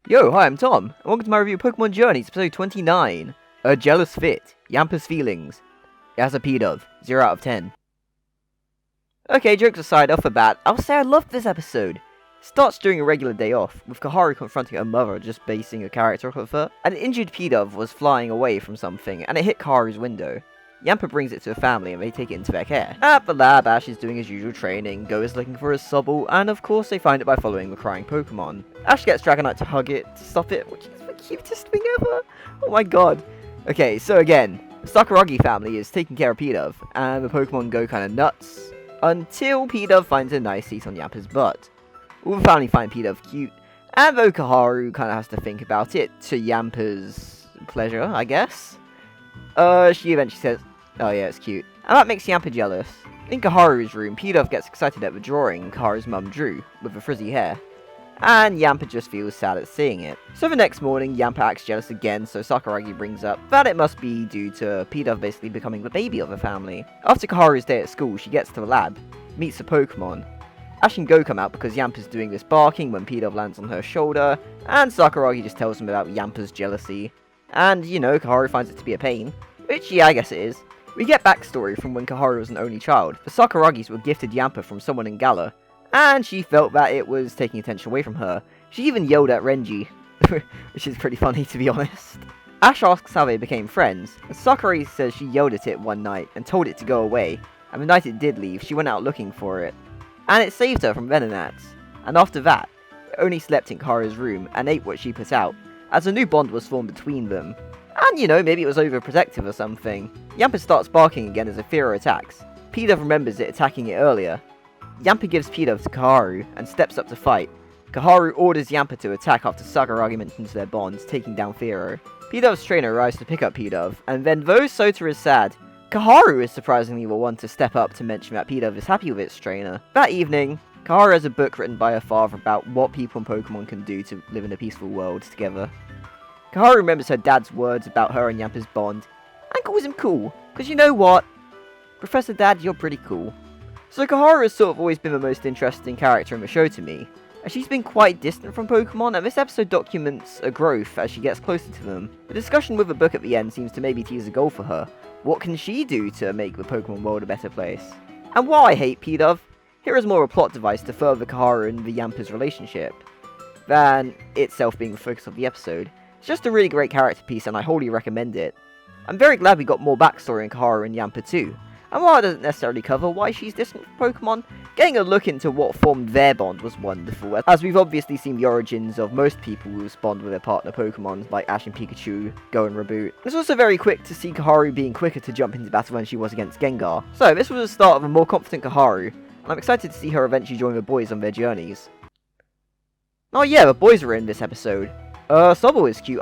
Yo, hi, I'm Tom, and welcome to my review of Pokemon Journeys, episode 29. A Jealous Fit, Yampers Feelings. It has a P of 0 out of 10. Okay, jokes aside, off the bat, I'll say I loved this episode. It starts during a regular day off, with Koharu confronting her mother just basing a character off of her. An injured P-Dove was flying away from something, and it hit Koharu's window. Yamper brings it to her family and they take it into their care. At the lab, Ash is doing his usual training, Go is looking for his Sobble, and of course they find it by following the crying Pokemon. Ash gets Dragonite to hug it, to stop it, which is the cutest thing ever. Oh my god. Okay, so again, the Sakuragi family is taking care of P-Dove, and the Pokemon go kinda nuts, until P-Dove finds a nice seat on Yamper's butt. All the family find P-Dove cute, and though Koharu kinda has to think about it, to Yamper's pleasure, I guess. She eventually says, oh yeah, it's cute. And that makes Yamper jealous. In Koharu's room, P-Dove gets excited at the drawing Koharu's mum drew, with the frizzy hair. And Yamper just feels sad at seeing it. So the next morning, Yamper acts jealous again, so Sakuragi brings up that it must be due to P-Dove basically becoming the baby of the family. After Koharu's day at school, she gets to the lab, meets the Pokemon. Ash and Go come out because Yamper's doing this barking when P-Dove lands on her shoulder, and Sakuragi just tells them about Yamper's jealousy. And, you know, Koharu finds it to be a pain. Which, yeah, I guess it is. We get backstory from when Koharu was an only child. The Sakuragis were gifted Yamper from someone in Galar, and she felt that it was taking attention away from her. She even yelled at Renji, which is pretty funny to be honest. Ash asks how they became friends, and Sakuragi says she yelled at it one night and told it to go away, and the night it did leave, she went out looking for it. And it saved her from Venonats, and after that, it only slept in Koharu's room and ate what she put out, as a new bond was formed between them. And, you know, maybe it was overprotective or something. Yamper starts barking again as Ephira attacks. P-Dove remembers it attacking it earlier. Yamper gives P-Dove to Koharu and steps up to fight. Koharu orders Yamper to attack after Sakuragi mentions their bonds, taking down Firo. P-Dove's trainer arrives to pick up P-Dove, and then though Sota is sad, Koharu is surprisingly the one to step up to mention that P-Dove is happy with its trainer. That evening, Koharu has a book written by her father about what people and Pokemon can do to live in a peaceful world together. Koharu remembers her dad's words about her and Yamper's bond, and calls him cool, because you know what? Professor Dad, you're pretty cool. So Koharu has sort of always been the most interesting character in the show to me, and she's been quite distant from Pokemon, and this episode documents a growth as she gets closer to them. The discussion with the book at the end seems to maybe tease a goal for her. What can she do to make the Pokemon world a better place? And while I hate P-Dove, here is more of a plot device to further Koharu and the Yampers relationship, than itself being the focus of the episode. It's just a really great character piece and I wholly recommend it. I'm very glad we got more backstory in Koharu and Yamper too, and while it doesn't necessarily cover why she's distant from Pokemon, getting a look into what formed their bond was wonderful, as we've obviously seen the origins of most people who bond with their partner Pokemon, like Ash and Pikachu, Go and Reboot. It's also very quick to see Koharu being quicker to jump into battle than she was against Gengar. So this was the start of a more confident Koharu, and I'm excited to see her eventually join the boys on their journeys. Oh yeah, the boys are in this episode. Sobble is cute.